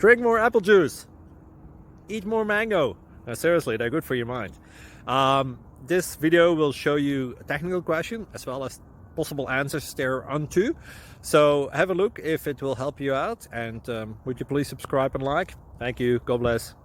Drink more apple juice. Eat more mango. No, seriously, they're good for your mind. This video will show you a technical question as well as possible answers thereunto. So have a look if it will help you out, and would you please subscribe and like? Thank you. God bless.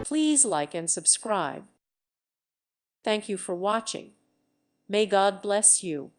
Please like and subscribe. Thank you for watching. May God bless you.